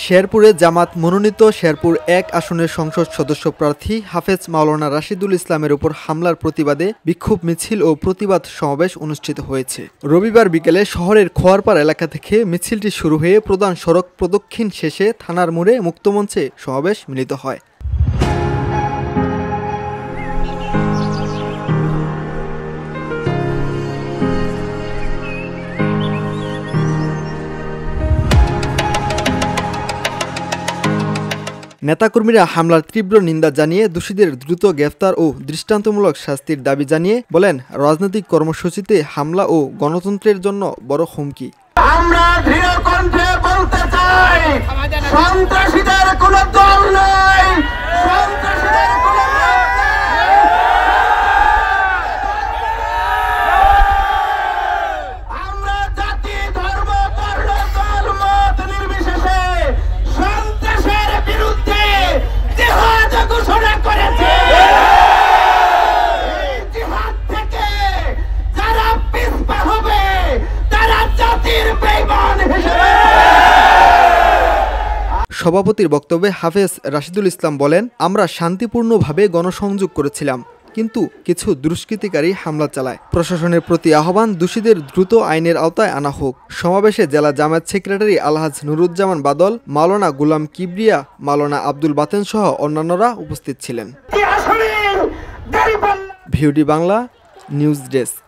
শেরপুরে জামাত মনোনীত শেরপুর ১ আসনের সংসদ সদস্য প্রার্থী হাফেজ মাওলানা রাশিদুল ইসলামের উপর হামলার প্রতিবাদে বিক্ষোভ মিছিল ও প্রতিবাদ সমাবেশ অনুষ্ঠিত হয়েছে। রবিবার বিকেলে শহরের খোয়ারপাড় এলাকা থেকে মিছিলটি শুরু হয়ে প্রধান সড়ক প্রদক্ষিণ শেষে থানার মোড়ে মুক্তমঞ্চে সমাবেশ মিলিত হয়। নেতাকর্মীরা হামলার তীব্র নিন্দা জানিয়ে দোষীদের দ্রুত গ্রেফতার ও দৃষ্টান্তমূলক শাস্তির দাবি জানিয়ে বলেন, রাজনৈতিক কর্মসূচিতে হামলা ও গণতন্ত্রের জন্য বড় হুমকি। আমরা দৃঢ় কণ্ঠে বলতে চাই, সন্ত্রাসীদের কোনো দল নাই, সন্ত্রাসীদের কোনো দল নাই। আমরা জাতি, ধর্ম, বর্ণ, দল, মত নির্বিশেষে সন্ত্রাসের বিরুদ্ধে জিহাদ ঘোষণা করেছি। এই জিহাদ থেকে যারা পিছপা হবে তারা জাতির বেঈমান হিসেবে। সভাপতির বক্তব্যে হাফেজ রাশিদুল ইসলাম বলেন, আমরা শান্তিপূর্ণভাবে গণসংযোগ করেছিলাম, কিন্তু কিছু দুষ্কৃতিকারী হামলা চালায়। প্রশাসনের প্রতি আহ্বান, দোষীদের দ্রুত আইনের আওতায় আনা হোক। সমাবেশে জেলা জামায়াত সেক্রেটারি আলহাজ নুরুজ্জামান বাদল, মাওলানা গুলাম কিবরিয়া, মাওলানা আব্দুল বাতেন সহ অন্যান্যরা উপস্থিত ছিলেন। ভিউডি বাংলা নিউজ ডেস্ক।